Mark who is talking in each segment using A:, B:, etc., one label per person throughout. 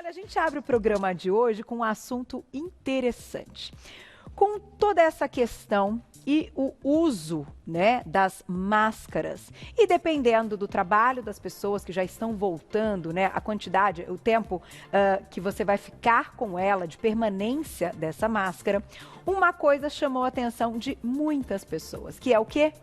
A: Olha, a gente abre o programa de hoje com um assunto interessante. Com toda essa questão e o uso, né, das máscaras. E dependendo do trabalho das pessoas que já estão voltando, né, a quantidade, o tempo que você vai ficar com ela, de permanência dessa máscara, uma coisa chamou a atenção de muitas pessoas, que é o quê?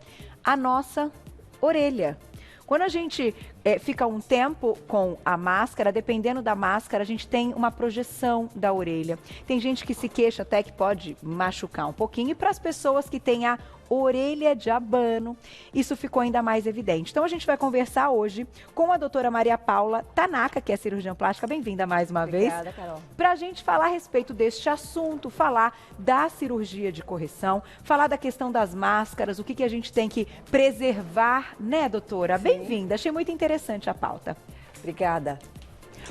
A: A nossa orelha. Quando a gente fica um tempo com a máscara, dependendo da máscara, a gente tem uma projeção da orelha. Tem gente que se queixa até que pode machucar um pouquinho. E para as pessoas que têm a orelha de abano, isso ficou ainda mais evidente. Então a gente vai conversar hoje com a doutora Maria Paula Tanaka, que é cirurgiã plástica. Bem-vinda mais uma vez.
B: Obrigada, Carol.
A: Para a gente falar a respeito deste assunto, falar da cirurgia de correção, falar da questão das máscaras, o que a gente tem que preservar, né, doutora? Bem-vinda, achei muito interessante a pauta.
B: Obrigada.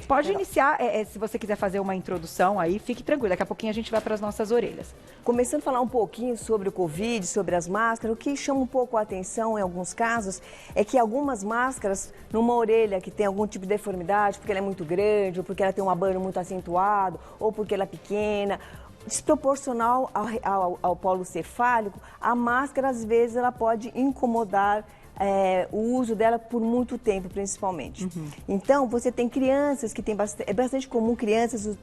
A: Pode iniciar, se você quiser fazer uma introdução aí, fique tranquila, daqui a pouquinho a gente vai para as nossas orelhas.
B: Começando a falar um pouquinho sobre o Covid, sobre as máscaras, o que chama um pouco a atenção em alguns casos é que algumas máscaras, numa orelha que tem algum tipo de deformidade, porque ela é muito grande, ou porque ela tem um abano muito acentuado, ou porque ela é pequena, desproporcional ao polo cefálico, a máscara às vezes ela pode incomodar o uso dela por muito tempo, principalmente. Então, você tem crianças que tem bastante... É bastante comum crianças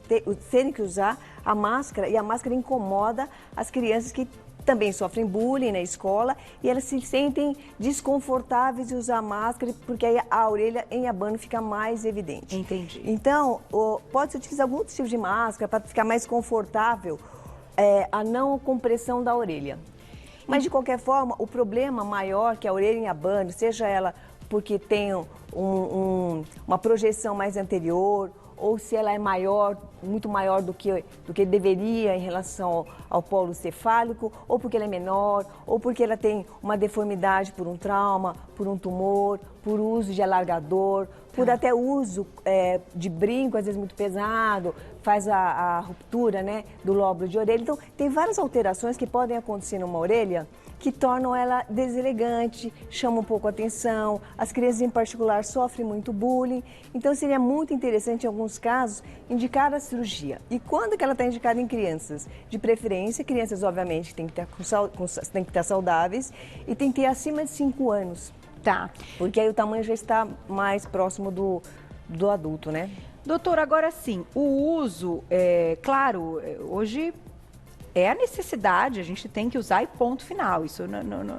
B: terem que usar a máscara, e a máscara incomoda as crianças que também sofrem bullying na escola, e elas se sentem desconfortáveis de usar a máscara, porque aí a orelha em abano fica mais evidente.
A: Entendi.
B: Então, pode-se utilizar algum tipo de máscara para ficar mais confortável a não compressão da orelha. Mas, de qualquer forma, o problema maior que a orelha em abano, seja ela porque tem uma projeção mais anterior, ou se ela é maior, muito maior do que deveria em relação ao polo cefálico, ou porque ela é menor, ou porque ela tem uma deformidade por um trauma, por um tumor, por uso de alargador, por até uso de brinco, às vezes muito pesado, faz a ruptura, né, do lóbulo de orelha. Então, tem várias alterações que podem acontecer numa orelha que tornam ela deselegante, chamam um pouco a atenção. As crianças, em particular, sofrem muito bullying. Então, seria muito interessante, em alguns casos, indicar a cirurgia. E quando que ela está indicada em crianças? De preferência, crianças, obviamente, que têm que estar saudáveis e tem que ter acima de 5 anos.
A: Tá.
B: Porque aí o tamanho já está mais próximo do adulto, né?
A: Doutora, agora sim, o uso, claro, hoje é a necessidade, a gente tem que usar e ponto final, isso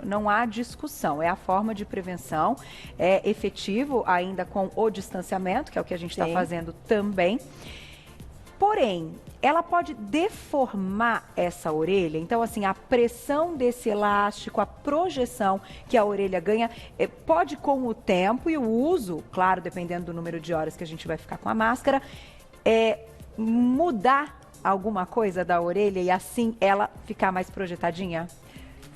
A: não há discussão, é a forma de prevenção, é efetivo ainda com o distanciamento, que é o que a gente está fazendo também. Porém, ela pode deformar essa orelha, então assim, a pressão desse elástico, a projeção que a orelha ganha, pode com o tempo e o uso, claro, dependendo do número de horas que a gente vai ficar com a máscara, mudar alguma coisa da orelha e assim ela ficar mais projetadinha?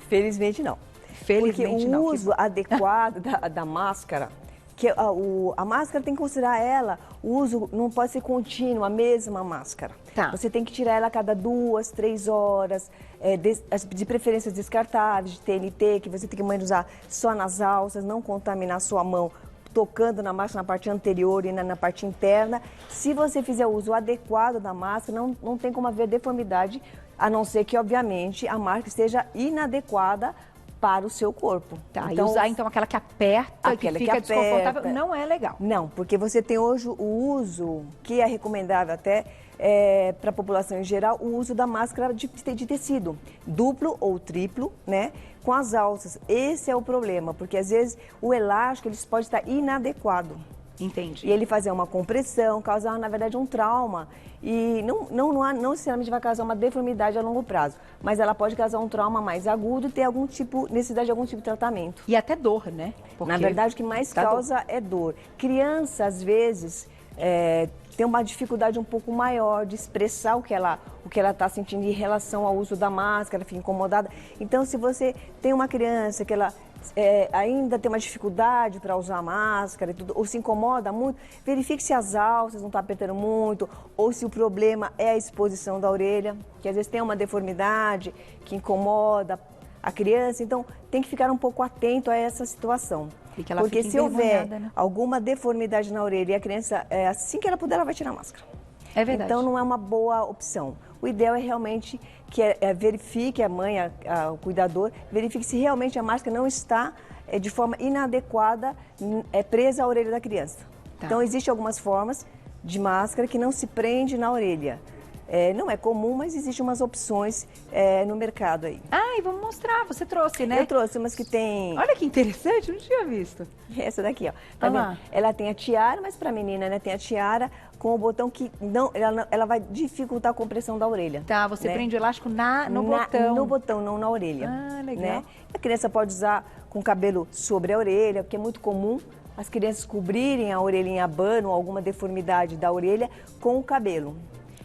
B: Felizmente não.
A: Felizmente não.
B: Porque o uso adequado da máscara, que a máscara tem que considerar o uso não pode ser contínuo, a mesma máscara.
A: Tá.
B: Você tem que tirar ela a cada 2, 3 horas, de preferência descartáveis, de TNT, que você tem que usar só nas alças, não contaminar sua mão tocando na máscara na parte anterior e na parte interna. Se você fizer o uso adequado da máscara, não tem como haver deformidade, a não ser que, obviamente, a máscara esteja inadequada para o seu corpo.
A: Tá, então, e usar então aquela que aperta, que fica desconfortável, não é legal.
B: Não, porque você tem hoje o uso, que é recomendável até para a população em geral, o uso da máscara de tecido, duplo ou triplo, né, com as alças. Esse é o problema, porque às vezes o elástico ele pode estar inadequado.
A: Entendi.
B: E ele fazer uma compressão, causar, na verdade, um trauma. E não necessariamente vai causar uma deformidade a longo prazo, mas ela pode causar um trauma mais agudo e ter necessidade de algum tipo de tratamento.
A: E até dor, né?
B: Porque na verdade, o que mais causa é dor. Criança, às vezes, tem uma dificuldade um pouco maior de expressar o que ela está sentindo em relação ao uso da máscara, fica incomodada. Então, se você tem uma criança que ela ainda tem uma dificuldade para usar a máscara e tudo, ou se incomoda muito, verifique se as alças não estão apertando muito, ou se o problema é a exposição da orelha, que às vezes tem uma deformidade que incomoda a criança, então tem que ficar um pouco atento a essa situação. Porque se houver alguma deformidade na orelha e a criança, assim que ela puder, ela vai tirar a máscara.
A: É verdade.
B: Então não é uma boa opção. O ideal é realmente que verifique a mãe, o cuidador, verifique se realmente a máscara não está de forma inadequada presa à orelha da criança.
A: Tá.
B: Então existem algumas formas de máscara que não se prende na orelha. Não é comum, mas existem umas opções no mercado aí.
A: Ah, e vamos mostrar, você trouxe, né?
B: Eu trouxe umas que tem...
A: Olha que interessante, não tinha visto.
B: Essa daqui, ó. Tá vendo? Ela tem a tiara, mas para menina, né? Tem a tiara com o botão que ela vai dificultar a compressão da orelha.
A: Tá, você
B: né?
A: prende o elástico no botão.
B: No botão, não na orelha.
A: Ah, legal.
B: Né? A criança pode usar com o cabelo sobre a orelha, porque é muito comum as crianças cobrirem a orelha em abano ou alguma deformidade da orelha com o cabelo.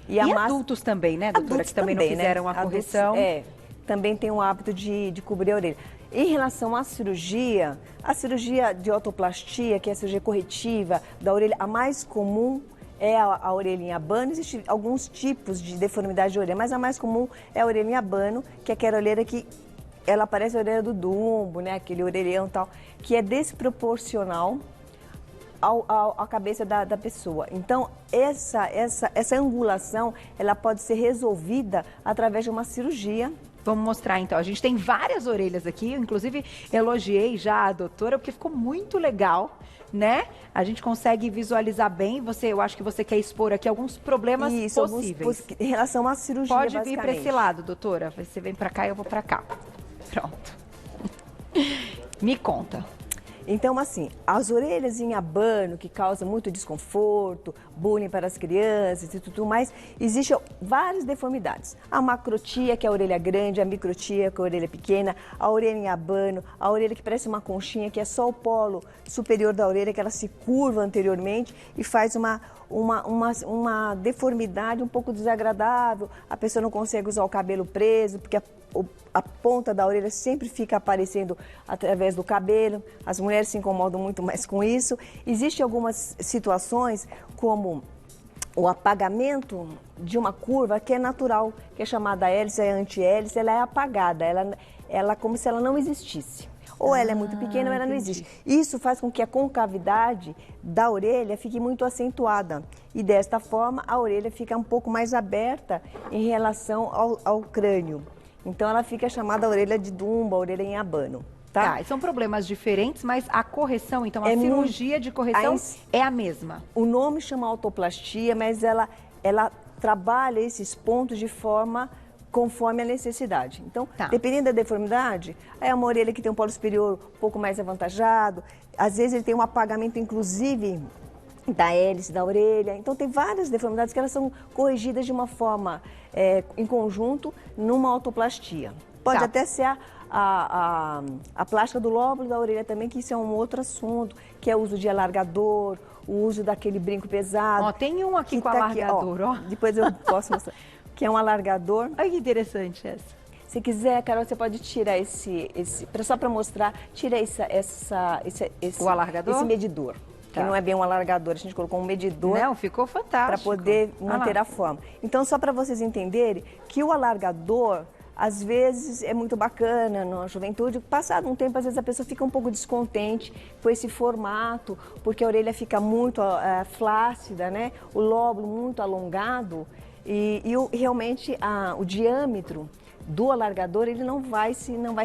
A: E adultos também, né, doutora?
B: Adultos
A: que também não fizeram
B: né?
A: a correção.
B: Adultos, também tem o hábito de cobrir a orelha. Em relação à cirurgia, a cirurgia de otoplastia, que é a cirurgia corretiva da orelha, a mais comum é a orelha em abano. Existem alguns tipos de deformidade de orelha, mas a mais comum é a orelha em abano, que é aquela orelha que ela parece a orelha do Dumbo, né? Aquele orelhão e tal, que é desproporcional à cabeça da pessoa. Então, essa angulação, ela pode ser resolvida através de uma cirurgia.
A: Vamos mostrar então. A gente tem várias orelhas aqui, eu, inclusive elogiei já a doutora, porque ficou muito legal, né? A gente consegue visualizar bem. Eu acho que você quer expor aqui alguns problemas possíveis.
B: Em relação à cirurgia,
A: pode vir para esse lado, doutora. Você vem para cá e eu vou para cá. Pronto. Me conta.
B: Então, assim, as orelhas em abano, que causam muito desconforto, bullying para as crianças e tudo mais, existem várias deformidades. A macrotia, que é a orelha grande, a microtia, que é a orelha pequena, a orelha em abano, a orelha que parece uma conchinha, que é só o polo superior da orelha, que ela se curva anteriormente e faz uma deformidade um pouco desagradável. A pessoa não consegue usar o cabelo preso, porque a ponta da orelha sempre fica aparecendo através do cabelo. As mulheres se incomodam muito mais com isso. Existem algumas situações como o apagamento de uma curva que é natural, que é chamada hélice, a anti-hélice, ela é apagada, ela como se ela não existisse. Ou ela é muito pequena ou ela não existe. Isso faz com que a concavidade da orelha fique muito acentuada. E desta forma, a orelha fica um pouco mais aberta em relação ao crânio. Então, ela fica chamada orelha de Dumbo, a orelha em abano. Tá?
A: São problemas diferentes, mas a correção, então, a cirurgia de correção é a mesma.
B: O nome chama autoplastia, mas ela trabalha esses pontos de forma conforme a necessidade. Então, dependendo da deformidade, é uma orelha que tem um polo superior um pouco mais avantajado, às vezes ele tem um apagamento, inclusive, da hélice da orelha. Então, tem várias deformidades que elas são corrigidas de uma forma em conjunto numa autoplastia. Pode até ser a plástica do lóbulo da orelha também, que isso é um outro assunto, que é o uso de alargador, o uso daquele brinco pesado.
A: Ó, tem um aqui com alargador, ó.
B: Depois eu posso mostrar. Que é um alargador.
A: Olha que interessante essa.
B: Se quiser, Carol, você pode tirar só para mostrar, tira
A: o alargador?
B: Esse medidor. Que não é bem um alargador, a gente colocou um medidor.
A: Não, ficou fantástico.
B: Para poder manter a forma. Então, só para vocês entenderem que o alargador, às vezes, é muito bacana na juventude. Passado um tempo, às vezes, a pessoa fica um pouco descontente com esse formato, porque a orelha fica muito flácida, né? O lóbulo muito alongado. E realmente o diâmetro do alargador ele não vai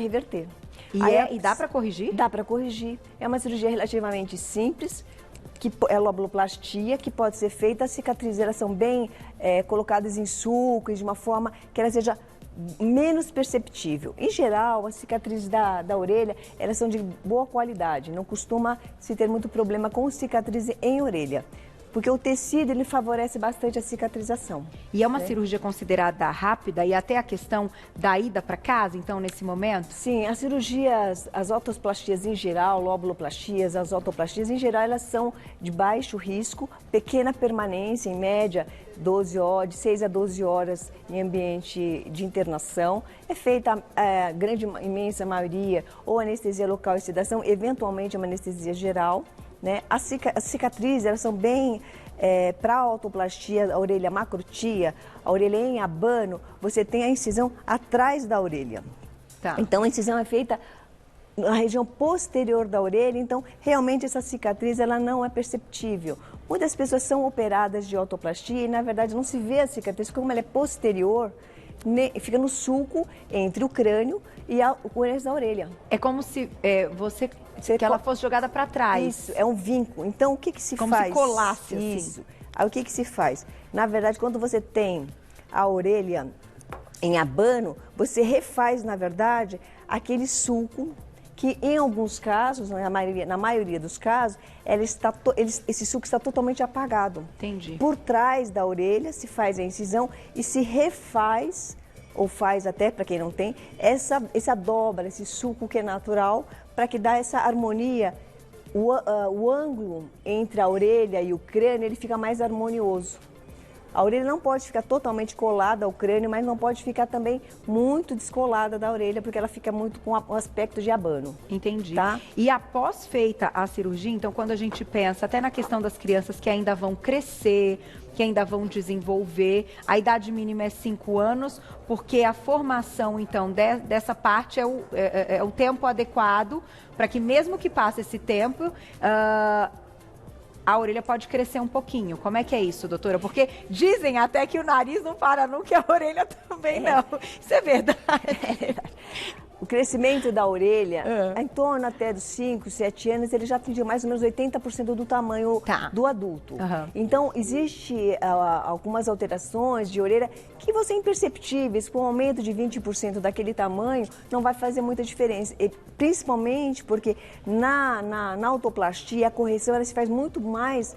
B: reverter.
A: E dá para corrigir?
B: Dá para corrigir. É uma cirurgia relativamente simples, que é lobuloplastia, que pode ser feita. As cicatrizes elas são bem colocadas em sulcos, de uma forma que ela seja menos perceptível. Em geral, as cicatrizes da orelha, elas são de boa qualidade. Não costuma se ter muito problema com cicatriz em orelha. Porque o tecido, ele favorece bastante a cicatrização.
A: E é uma cirurgia considerada rápida e até a questão da ida para casa, então, nesse momento?
B: Sim, as cirurgias, as otoplastias em geral, lobuloplastias, as otoplastias em geral, elas são de baixo risco, pequena permanência, em média, 12 horas, de 6 a 12 horas em ambiente de internação. É feita a grande, imensa maioria, ou anestesia local e sedação, eventualmente uma anestesia geral. Né? As cicatrizes, elas são bem, para a autoplastia, a orelha macrotia, a orelha em abano, você tem a incisão atrás da orelha. Então, a incisão é feita na região posterior da orelha, então, realmente, essa cicatriz, ela não é perceptível, Muitas pessoas são operadas de otoplastia e, na verdade, não se vê a cicatriz, como ela é posterior, fica no sulco entre o crânio e o eixo da orelha.
A: É como se que ela fosse jogada para trás.
B: Isso, é um vinco. Então, o que se
A: como
B: faz?
A: Como se colasse,
B: isso.
A: Assim.
B: Aí, o que se faz? Na verdade, quando você tem a orelha em abano, você refaz, na verdade, aquele sulco que, em alguns casos, na maioria dos casos, esse sulco está totalmente apagado.
A: Entendi.
B: Por trás da orelha se faz a incisão e se refaz, ou faz até, para quem não tem, essa dobra, esse sulco que é natural, para que dá essa harmonia. O ângulo entre a orelha e o crânio, ele fica mais harmonioso. A orelha não pode ficar totalmente colada ao crânio, mas não pode ficar também muito descolada da orelha, porque ela fica muito com o aspecto de abano.
A: Entendi.
B: Tá?
A: E após feita a cirurgia, então, quando a gente pensa até na questão das crianças que ainda vão crescer, que ainda vão desenvolver, a idade mínima é 5 anos, porque a formação, então, dessa parte é o tempo adequado para que, mesmo que passe esse tempo, a orelha pode crescer um pouquinho. Como é que é isso, doutora? Porque dizem até que o nariz não para nunca e a orelha também não. Isso é verdade?
B: É verdade. O crescimento da orelha, em torno até dos 5, 7 anos, ele já atingiu mais ou menos 80% do tamanho do adulto. Então, existe algumas alterações de orelha que vão ser imperceptíveis. Com um aumento de 20% daquele tamanho, não vai fazer muita diferença. E, principalmente porque na autoplastia, a correção ela se faz muito mais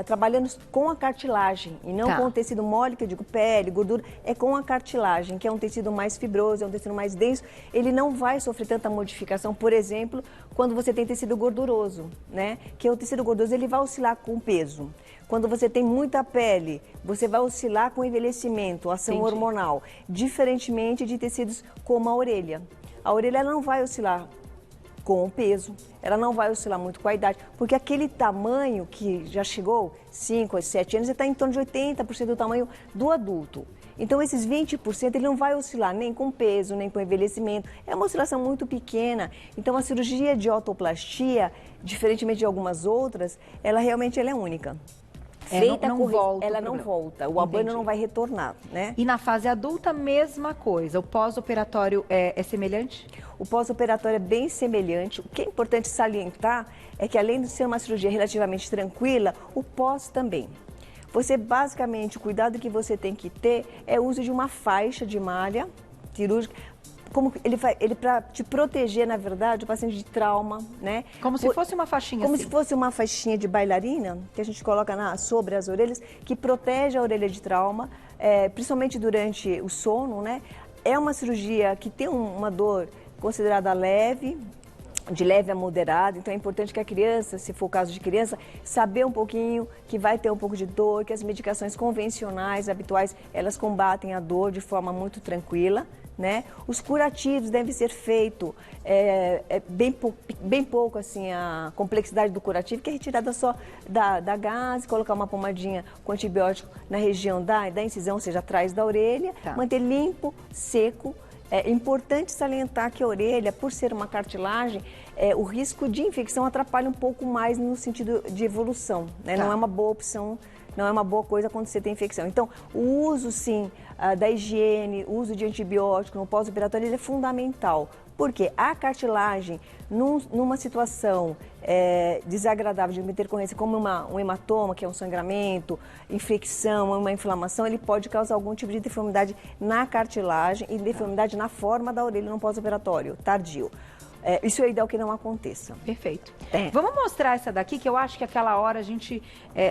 B: trabalhando com a cartilagem e não com o tecido mole, que eu digo pele, gordura, é com a cartilagem, que é um tecido mais fibroso, é um tecido mais denso, ele não vai sofrer tanta modificação, por exemplo, quando você tem tecido gorduroso, né? Que o tecido gorduroso ele vai oscilar com o peso. Quando você tem muita pele, você vai oscilar com o envelhecimento, ação hormonal, diferentemente de tecidos como a orelha. A orelha não vai oscilar com o peso, ela não vai oscilar muito com a idade, porque aquele tamanho que já chegou, 5 a 7 anos, está em torno de 80% do tamanho do adulto. Então, esses 20% ele não vai oscilar nem com peso, nem com envelhecimento. É uma oscilação muito pequena. Então, a cirurgia de otoplastia, diferentemente de algumas outras, ela realmente é única.
A: Feita não volta.
B: Ela não volta, o abano não vai retornar, né?
A: E na fase adulta, mesma coisa. O pós-operatório é semelhante?
B: O pós-operatório é bem semelhante. O que é importante salientar é que, além de ser uma cirurgia relativamente tranquila, o pós também. Você, basicamente, o cuidado que você tem que ter é o uso de uma faixa de malha cirúrgica, como ele para te proteger, na verdade, o paciente de trauma, né?
A: Como se fosse uma faixinha
B: Como
A: assim.
B: se fosse uma faixinha de bailarina, que a gente coloca sobre as orelhas, que protege a orelha de trauma, principalmente durante o sono, né? É uma cirurgia que tem uma dor considerada leve, de leve a moderada, então é importante que a criança, se for o caso de criança, saber um pouquinho que vai ter um pouco de dor, que as medicações convencionais, habituais, elas combatem a dor de forma muito tranquila, né? Os curativos devem ser feitos bem pouco assim a complexidade do curativo, que é retirada só da gase, colocar uma pomadinha com antibiótico na região da incisão, ou seja, atrás da orelha, manter limpo, seco. É importante salientar que a orelha, por ser uma cartilagem, o risco de infecção atrapalha um pouco mais no sentido de evolução, né? Não é uma boa opção, não é uma boa coisa quando você tem infecção. Então, o uso, sim, da higiene, o uso de antibiótico no pós-operatório, ele é fundamental. Porque a cartilagem, numa situação desagradável de intercorrência, como um hematoma, que é um sangramento, infecção, uma inflamação, ele pode causar algum tipo de deformidade na cartilagem e deformidade na forma da orelha no pós-operatório tardio. Isso é ideal que não aconteça.
A: Perfeito. Vamos mostrar essa daqui, que eu acho que aquela hora a gente...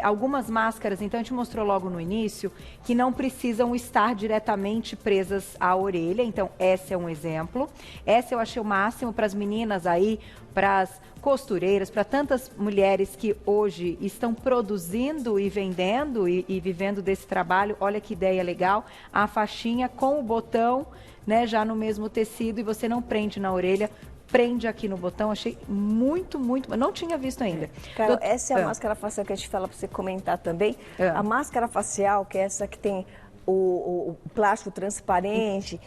A: algumas máscaras, então, a gente mostrou logo no início, que não precisam estar diretamente presas à orelha. Então, esse é um exemplo. Essa eu achei o máximo para as meninas aí, para as costureiras, para tantas mulheres que hoje estão produzindo e vendendo e vivendo desse trabalho. Olha que ideia legal. A faixinha com o botão, né, já no mesmo tecido, e você não prende na orelha, prende aqui no botão. Achei muito, muito... Não tinha visto ainda.
B: Carol, essa é a máscara facial que a gente fala para você comentar também. A máscara facial, que é essa que tem o plástico transparente,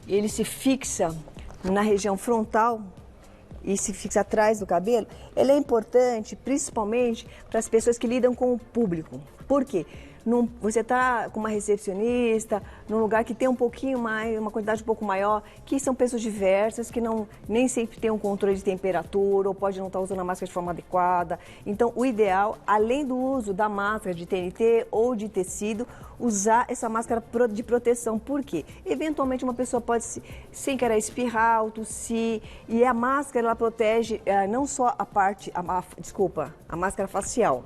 B: ele se fixa na região frontal e se fixa atrás do cabelo, ele é importante principalmente para as pessoas que lidam com o público. Por quê? Você está com uma recepcionista, num lugar que tem um pouquinho mais, uma quantidade um pouco maior, que são pessoas diversas, que nem sempre tem um controle de temperatura, ou pode não estar usando a máscara de forma adequada. Então, o ideal, além do uso da máscara de TNT ou de tecido, usar essa máscara de proteção. Por quê? Eventualmente, uma pessoa pode, sem querer, espirrar, tossir, e a máscara, ela protege não só a máscara facial.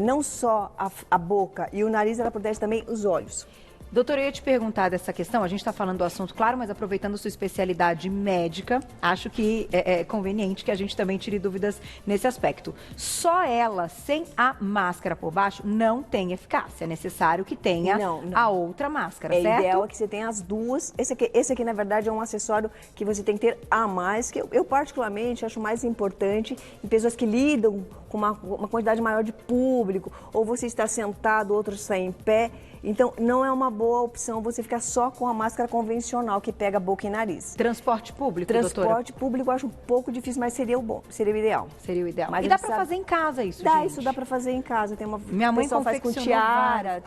B: Não só a boca e o nariz, ela protege também os olhos.
A: Doutora, eu ia te perguntar dessa questão, a gente está falando do assunto, claro, mas aproveitando sua especialidade médica, acho que é conveniente que a gente também tire dúvidas nesse aspecto. Só ela, sem a máscara por baixo, não tem eficácia. É necessário que tenha a outra máscara, certo?
B: O ideal é que você tenha as duas. Esse aqui, na verdade, é um acessório que você tem que ter a mais, que eu particularmente acho mais importante em pessoas que lidam com uma quantidade maior de público, ou você está sentado, outro está em pé. Então, não é uma boa opção você ficar só com a máscara convencional, que pega boca e nariz.
A: Transporte público,
B: Transporte público eu acho um pouco difícil, mas seria o ideal.
A: Seria o ideal.
B: Mas
A: e dá para fazer em casa isso, gente?
B: Isso dá para fazer em casa. Tem
A: Minha mãe
B: faz com tiara,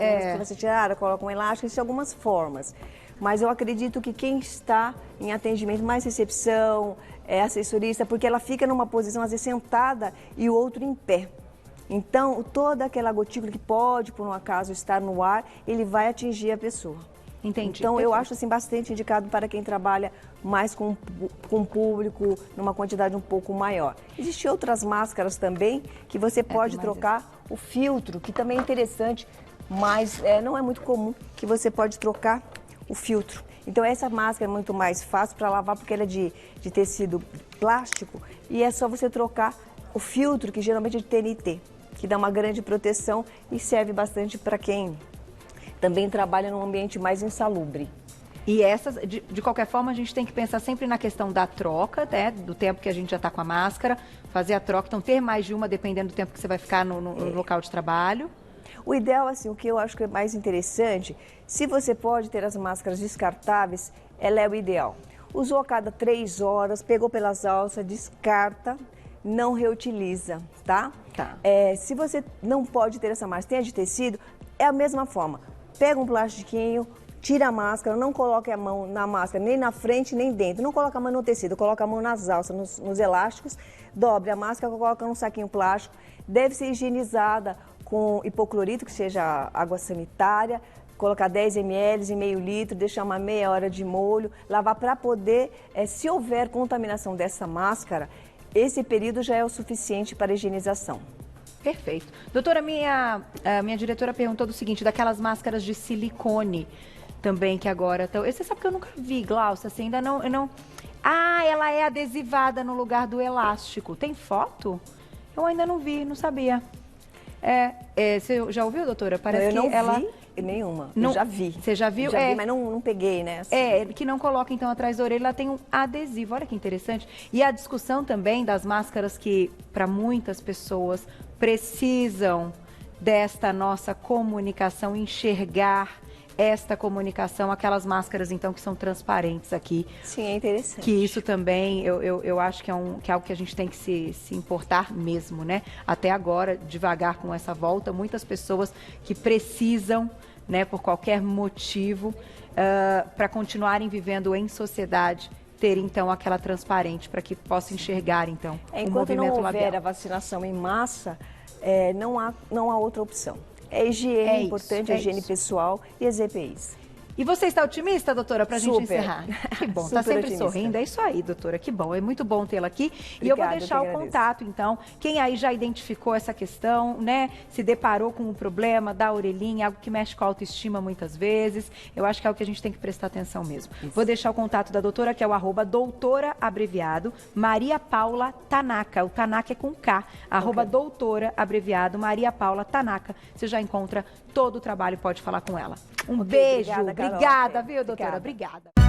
B: tiara, coloca um elástico, existem algumas formas. Mas eu acredito que quem está em atendimento, mais recepção, assessorista, porque ela fica numa posição, às vezes, sentada e o outro em pé. Então, toda aquela gotícula que pode, por um acaso, estar no ar, ele vai atingir a pessoa.
A: Entendi.
B: Então, eu acho assim, bastante indicado para quem trabalha mais com o público, numa quantidade um pouco maior. Existem outras máscaras também que você pode trocar o filtro, que também é interessante, mas não é muito comum que você pode trocar o filtro. Então, essa máscara é muito mais fácil para lavar, porque ela é de tecido plástico, e é só você trocar o filtro, que geralmente é de TNT, que dá uma grande proteção e serve bastante para quem também trabalha num ambiente mais insalubre.
A: E essas, de qualquer forma, a gente tem que pensar sempre na questão da troca, né? Do tempo que a gente já está com a máscara, fazer a troca, então ter mais de uma, dependendo do tempo que você vai ficar no local de trabalho.
B: O ideal, assim, o que eu acho que é mais interessante, se você pode ter as máscaras descartáveis, ela é o ideal. Usou a cada 3 horas, pegou pelas alças, descarta, não reutiliza, tá? Se você não pode ter essa máscara, tem a de tecido, é a mesma forma. Pega um plastiquinho, tira a máscara, não coloque a mão na máscara, nem na frente, nem dentro. Não coloca a mão no tecido, coloca a mão nas alças, nos elásticos, dobre a máscara, coloca num saquinho plástico. Deve ser higienizada com hipoclorito, que seja água sanitária, colocar 10 ml em meio litro, deixar uma meia hora de molho, lavar para poder, se houver contaminação dessa máscara, esse período já é o suficiente para a higienização.
A: Perfeito. Doutora, a minha diretora perguntou do seguinte, daquelas máscaras de silicone também que agora estão... Você sabe que eu nunca vi, Glaucia, assim, ainda não... Ah, ela é adesivada no lugar do elástico. Tem foto? Eu ainda não vi, não sabia. Você já ouviu, doutora? Parece
B: eu não
A: que ela...
B: vi nenhuma,
A: não,
B: eu já vi.
A: Você já viu?
B: Já vi, mas não peguei, né? Assim.
A: Que não coloca, então, atrás da orelha, ela tem um adesivo. Olha que interessante. E a discussão também das máscaras que, para muitas pessoas, precisam desta nossa comunicação, enxergar esta comunicação, aquelas máscaras, então, que são transparentes aqui.
B: Sim, é interessante.
A: Que isso também, eu acho que é algo que a gente tem que se importar mesmo, né? Até agora, devagar com essa volta, muitas pessoas que precisam, né, por qualquer motivo, para continuarem vivendo em sociedade, ter, então, aquela transparente, para que possa enxergar, então, o movimento labial.
B: Enquanto não houver a vacinação em massa, não há outra opção. É higiene importante, a higiene pessoal e as EPIs.
A: E você está otimista, doutora, para a gente encerrar? Que bom, está sempre
B: otimista.
A: Sorrindo. É isso aí, doutora, que bom. É muito bom tê-la aqui.
B: Obrigada,
A: e eu vou deixar o contato, então. Quem aí já identificou essa questão, né? Se deparou com o problema da orelhinha, algo que mexe com a autoestima muitas vezes. Eu acho que é o que a gente tem que prestar atenção mesmo. Isso. Vou deixar o contato da doutora, que é o @doutora abreviado Maria Paula Tanaka. O Tanaka é com K. @doutora abreviado Maria Paula Tanaka. Você já encontra todo o trabalho, pode falar com ela. Um beijo. Obrigada, viu, doutora? Obrigada.